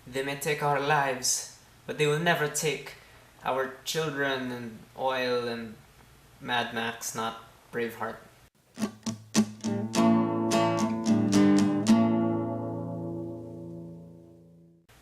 They may take our lives, but they will never take our children and oil and Mad Max, not Braveheart.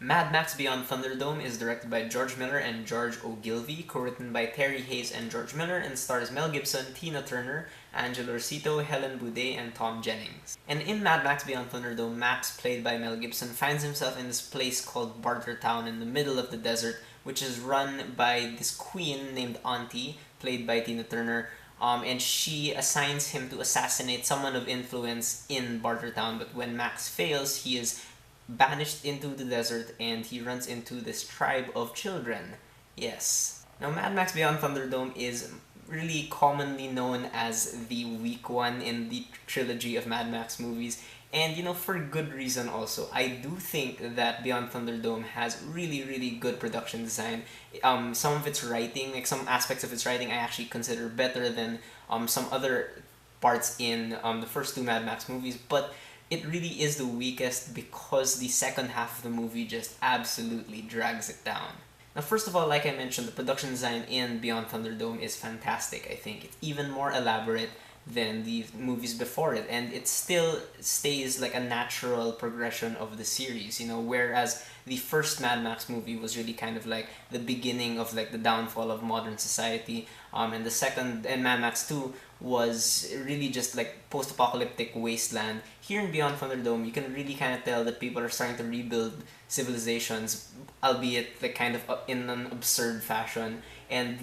Mad Max Beyond Thunderdome is directed by George Miller and George Ogilvy, co-written by Terry Hayes and George Miller, and stars Mel Gibson, Tina Turner, Angelo Rosito, Helen Boudet, and Tom Jennings. And in Mad Max Beyond Thunderdome, Max, played by Mel Gibson, finds himself in this place called Bartertown in the middle of the desert, which is run by this queen named Auntie, played by Tina Turner, and she assigns him to assassinate someone of influence in Bartertown. But when Max fails, he is banished into the desert and he runs into this tribe of children. Yes. Now, Mad Max Beyond Thunderdome is really commonly known as the weak one in the trilogy of Mad Max movies. And for good reason also. I do think that Beyond Thunderdome has really, really good production design. Some of its writing, like some aspects of its writing, I actually consider better than some other parts in the first two Mad Max movies. But it really is the weakest because the second half of the movie just absolutely drags it down. Now, first of all, like I mentioned, the production design in Beyond Thunderdome is fantastic, I think. It's even more elaborate than the movies before it, and it still stays like a natural progression of the series, whereas the first Mad Max movie was really kind of like the beginning of like the downfall of modern society, and the second, and Mad Max 2 was really just like post-apocalyptic wasteland. Here in Beyond Thunderdome, you can really kind of tell that people are starting to rebuild civilizations, albeit like kind of in an absurd fashion. And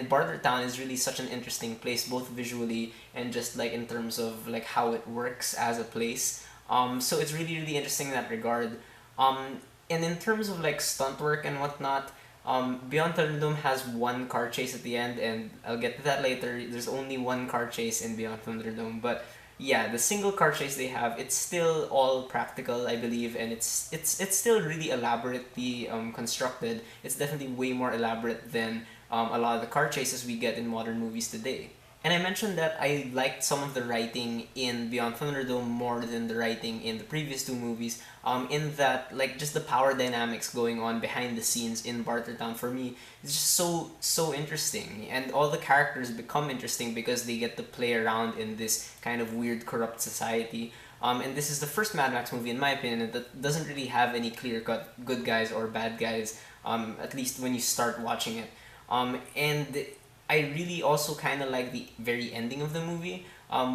Bartertown is really such an interesting place, both visually and just like in terms of like how it works as a place. So it's really really interesting in that regard. And in terms of like stunt work and whatnot, Beyond Thunderdome has one car chase at the end, and I'll get to that later. There's only one car chase in Beyond Thunderdome, but yeah, the single car chase they have, it's still all practical, I believe, and it's still really elaborately constructed. It's definitely way more elaborate than a lot of the car chases we get in modern movies today. And I mentioned that I liked some of the writing in Beyond Thunderdome more than the writing in the previous two movies. In that, like, just the power dynamics going on behind the scenes in Bartertown for me is just so interesting, and all the characters become interesting because they get to play around in this kind of weird, corrupt society. And this is the first Mad Max movie, in my opinion, that doesn't really have any clear-cut good guys or bad guys. At least when you start watching it. And I really also kind of like the very ending of the movie,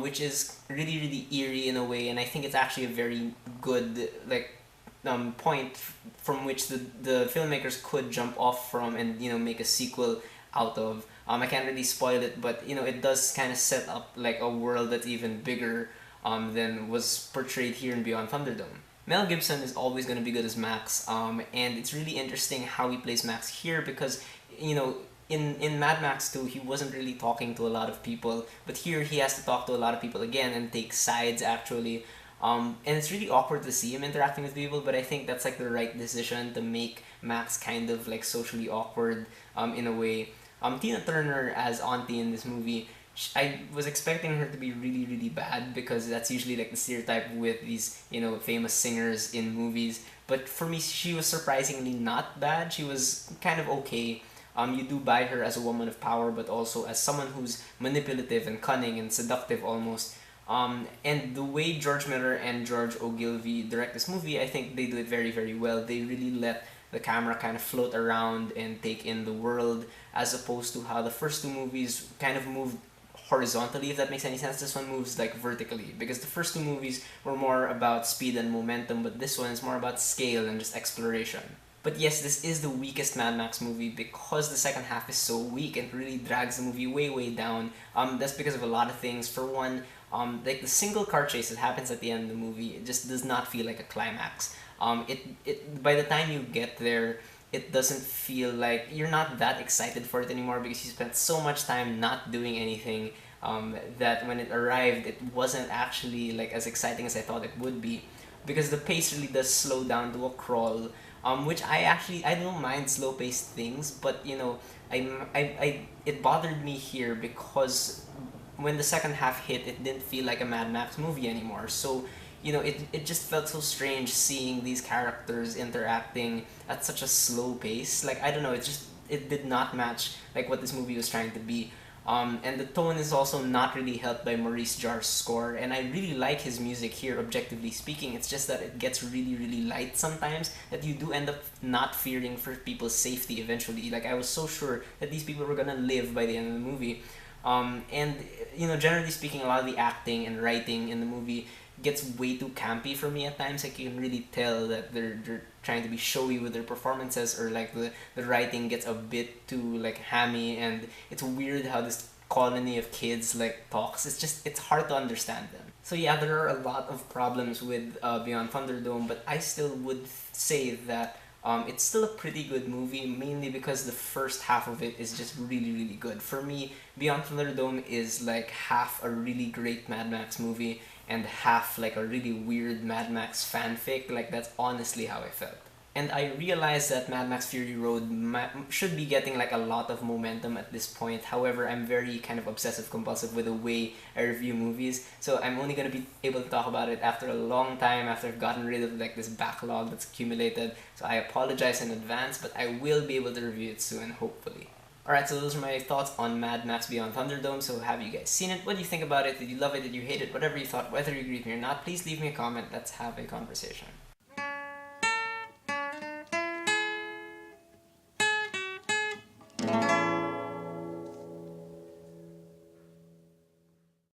which is really really eerie in a way, and I think it's actually a very good like point from which the filmmakers could jump off from and make a sequel out of. I can't really spoil it, but it does kind of set up like a world that's even bigger than was portrayed here in Beyond Thunderdome. Mel Gibson is always going to be good as Max, and it's really interesting how he plays Max here because in Mad Max 2, he wasn't really talking to a lot of people, but here he has to talk to a lot of people again and take sides actually. And it's really awkward to see him interacting with people, but I think that's like the right decision to make Max kind of like socially awkward in a way. Tina Turner as Auntie in this movie, I was expecting her to be really really bad because that's usually like the stereotype with these famous singers in movies. But for me, she was surprisingly not bad. She was kind of okay. You do buy her as a woman of power, but also as someone who's manipulative and cunning and seductive almost. And the way George Miller and George Ogilvy direct this movie, I think they do it very, very well. They really let the camera kind of float around and take in the world, as opposed to how the first two movies kind of moved horizontally, if that makes any sense. This one moves like vertically, because the first two movies were more about speed and momentum, but this one is more about scale and just exploration. But yes, this is the weakest Mad Max movie because the second half is so weak and really drags the movie way, way down. That's because of a lot of things. For one, like the single car chase that happens at the end of the movie, it just does not feel like a climax. It by the time you get there, it doesn't feel like you're not that excited for it anymore because you spent so much time not doing anything that when it arrived, it wasn't actually like as exciting as I thought it would be, because the pace really does slow down to a crawl. Which I don't mind slow paced things, but it bothered me here because when the second half hit, it didn't feel like a Mad Max movie anymore. So it just felt so strange seeing these characters interacting at such a slow pace. Like, I don't know, it did not match like what this movie was trying to be. And the tone is also not really helped by Maurice Jarre's score, and I really like his music here, objectively speaking. It's just that it gets really, really light sometimes, that you do end up not fearing for people's safety eventually. Like, I was so sure that these people were gonna live by the end of the movie. And, generally speaking, a lot of the acting and writing in the movie gets way too campy for me at times. Like, you can really tell that they're trying to be showy with their performances, or like the writing gets a bit too like hammy, and it's weird how this colony of kids like talks. It's hard to understand them. So yeah, there are a lot of problems with Beyond Thunderdome, but I still would say that it's still a pretty good movie, mainly because the first half of it is just really, really good. For me, Beyond Thunderdome is like half a really great Mad Max movie and half like a really weird Mad Max fanfic. Like, that's honestly how I felt. And I realized that Mad Max Fury Road should be getting like a lot of momentum at this point. However, I'm very kind of obsessive compulsive with the way I review movies, so I'm only gonna be able to talk about it after a long time, after I've gotten rid of like this backlog that's accumulated. So I apologize in advance, but I will be able to review it soon, hopefully. Alright, so those are my thoughts on Mad Max Beyond Thunderdome. So have you guys seen it? What do you think about it? Did you love it? Did you hate it? Whatever you thought, whether you agree with me or not, please leave me a comment. Let's have a conversation.